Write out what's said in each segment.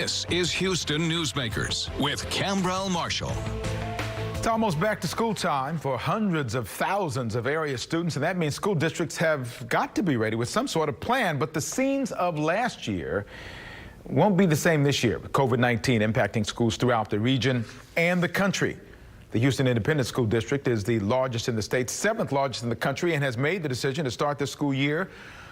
This is Houston Newsmakers with Cambrell Marshall. It's almost back to school time for hundreds of thousands of area students, and that means school districts have got to be ready with some sort of plan. But the scenes of last year won't be the same this year, with COVID-19 impacting schools throughout the region and the country. The Houston Independent School District is the largest in the state, 7th largest in the country, and has made the decision to start the school year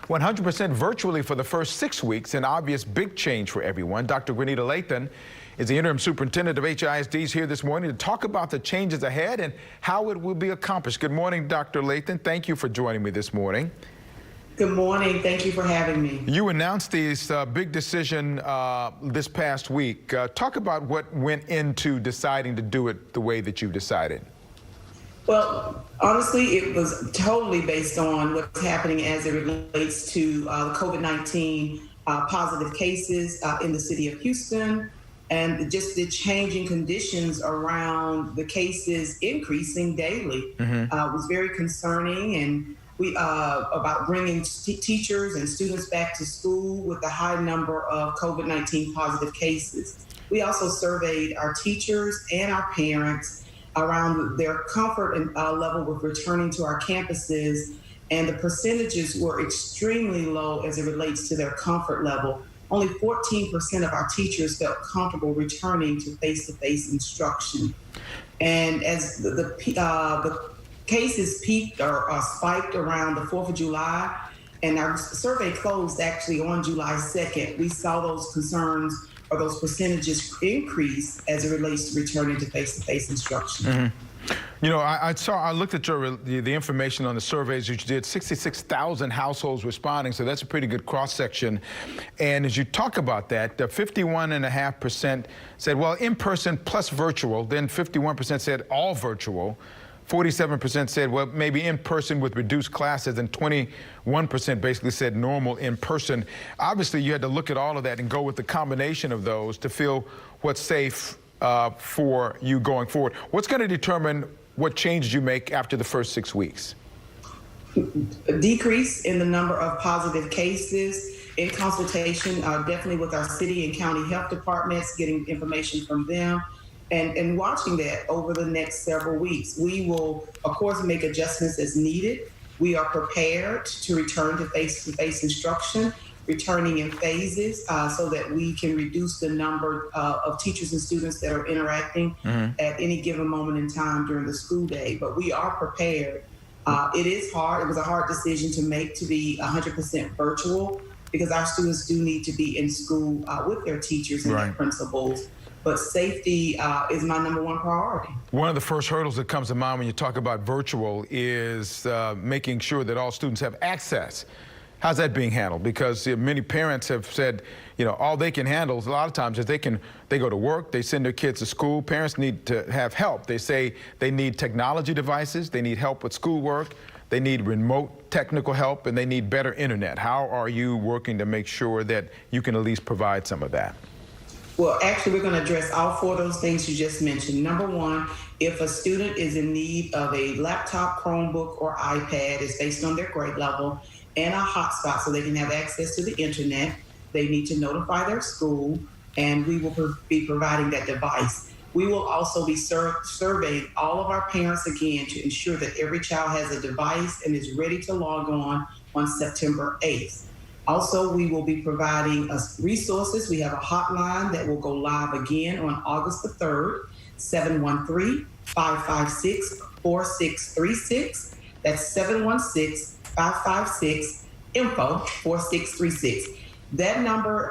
100% virtually for the first 6 weeks, an obvious big change for everyone. Dr. Grenita Lathan is the interim superintendent of HISDs here this morning to talk about the changes ahead and how it will be accomplished. Good morning, Dr. Lathan. Thank you for joining me this morning. Good morning. Thank you for having me. You announced this big decision this past week. Talk about what went into deciding to do it the way that you've decided. Well, honestly, it was totally based on what's happening as it relates to the COVID-19 positive cases in the city of Houston, and just the changing conditions around the cases increasing daily. It was very concerning, and we about bringing teachers and students back to school with the high number of COVID-19 positive cases. We also surveyed our teachers and our parents around their comfort and level with returning to our campuses, and the percentages were extremely low as it relates to their comfort level. Only 14% of our teachers felt comfortable returning to face-to-face instruction. And as the cases peaked or spiked around the 4th of July, and our survey closed actually on July 2nd, we saw those concerns or those percentages increase as it relates to returning to face-to-face instruction. You know, I looked at the information on the surveys that you did. 66,000 households responding, so that's a pretty good cross-section. And as you talk about that, 51.5% said, well, in-person plus virtual. Then 51% said all virtual. 47% said, well, maybe in person with reduced classes, and 21% basically said normal in person. Obviously, you had to look at all of that and go with the combination of those to feel what's safe for you going forward. What's going to determine what changes you make after the first 6 weeks? A decrease in the number of positive cases, in consultation definitely with our city and county health departments, getting information from them. And watching that over the next several weeks. We will, of course, make adjustments as needed. We are prepared to return to face-to-face instruction, returning in phases so that we can reduce the number of teachers and students that are interacting at any given moment in time during the school day. But we are prepared. It is hard. It was a hard decision to make to be 100% virtual, because our students do need to be in school with their teachers and their principals. But safety is my #1 priority. One of the first hurdles that comes to mind when you talk about virtual is making sure that all students have access. How's that being handled? Because many parents have said, you know, all they can handle a lot of times is they go to work, they send their kids to school. Parents need to have help. They say they need technology devices, they need help with schoolwork, they need remote technical help, and they need better internet. How are you working to make sure that you can at least provide some of that? Well, actually, we're going to address all 4 of those things you just mentioned. #1, if a student is in need of a laptop, Chromebook, or iPad, it's based on their grade level, and a hotspot so they can have access to the internet, they need to notify their school, and we will be providing that device. We will also be surveying all of our parents again to ensure that every child has a device and is ready to log on September 8th. Also, we will be providing us resources. We have a hotline that will go live again on August the 3rd, 713-556-4636. That's 716-556-INFO 4636. That number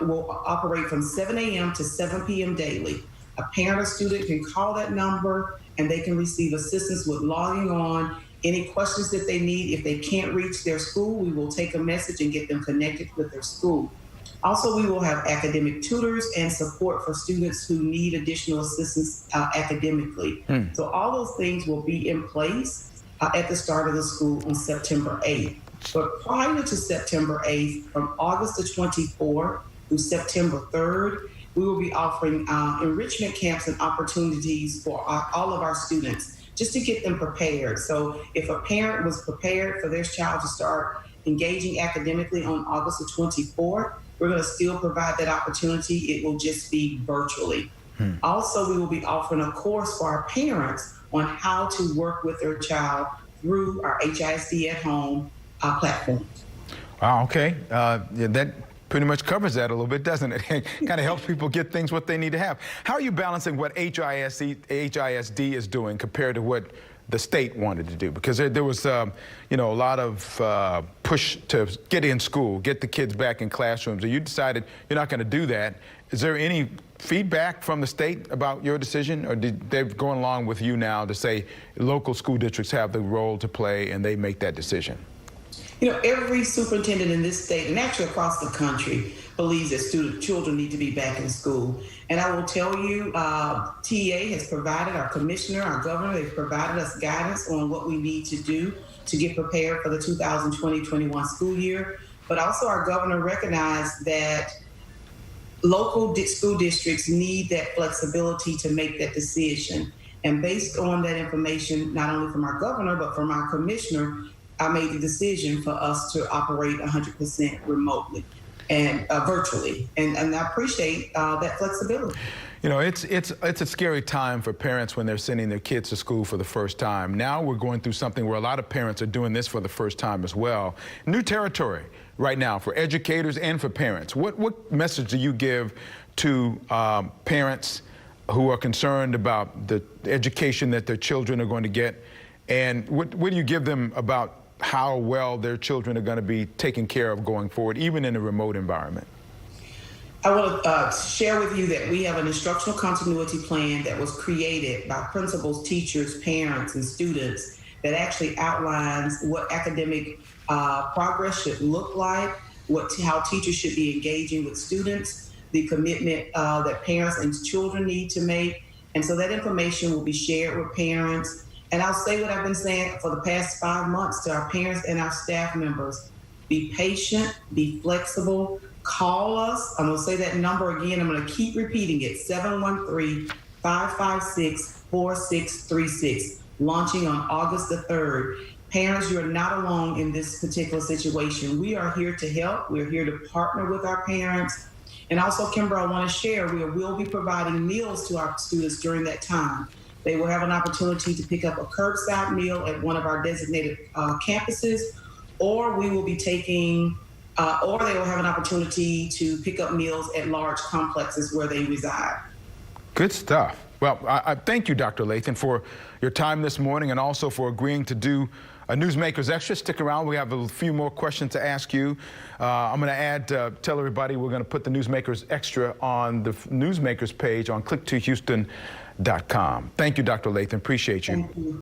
will operate from 7 a.m. to 7 p.m. daily. A parent or student can call that number and they can receive assistance with logging on. Any questions that they need, if they can't reach their school, we will take a message and get them connected with their school. Also, we will have academic tutors and support for students who need additional assistance academically. So all those things will be in place at the start of the school on September 8th. But prior to September 8th, from August the 24th through September 3rd, we will be offering enrichment camps and opportunities for all of our students, just to get them prepared. So if a parent was prepared for their child to start engaging academically on August the 24th, we're going to still provide that opportunity. It will just be virtually. Also, we will be offering a course for our parents on how to work with their child through our HISD at Home platform. Wow, okay. Yeah, that pretty much covers that a little bit, doesn't it? It kind of helps people get things what they need to have. How are you balancing what HISD is doing compared to what the state wanted to do? Because there was, a lot of push to get in school, get the kids back in classrooms. And you decided you're not going to do that. Is there any feedback from the state about your decision, or did they go along with you now to say local school districts have the role to play and they make that decision? Every superintendent in this state, and actually across the country, believes that children need to be back in school. And I will tell you, TA has provided, our commissioner, our governor, they've provided us guidance on what we need to do to get prepared for the 2020-21 school year. But also our governor recognized that local school districts need that flexibility to make that decision. And based on that information, not only from our governor, but from our commissioner, I made the decision for us to operate 100% remotely and virtually. And I appreciate that flexibility. It's a scary time for parents when they're sending their kids to school for the first time. Now we're going through something where a lot of parents are doing this for the first time as well. New territory right now for educators and for parents. What message do you give to parents who are concerned about the education that their children are going to get? And what do you give them about how well their children are going to be taken care of going forward, even in a remote environment? I want to share with you that we have an instructional continuity plan that was created by principals, teachers, parents, and students that actually outlines what academic progress should look like, how teachers should be engaging with students, the commitment that parents and children need to make. And so that information will be shared with parents. And I'll say what I've been saying for the past 5 months to our parents and our staff members. Be patient, be flexible, call us. I'm going to say that number again. I'm going to keep repeating it, 713-556-4636, launching on August the 3rd. Parents, you're not alone in this particular situation. We are here to help. We're here to partner with our parents. And also, Kimber, I want to share, we will be providing meals to our students during that time. They will have an opportunity to pick up a curbside meal at one of our designated campuses, or we will be taking, or they will have an opportunity to pick up meals at large complexes where they reside. Good stuff. Well, I thank you, Dr. Lathan, for your time this morning and also for agreeing to do a Newsmakers Extra. Stick around. We have a few more questions to ask you. I'm going to tell everybody we're going to put the Newsmakers Extra on the Newsmakers page on click2houston.com. Thank you, Dr. Lathan. Appreciate you. Thank you.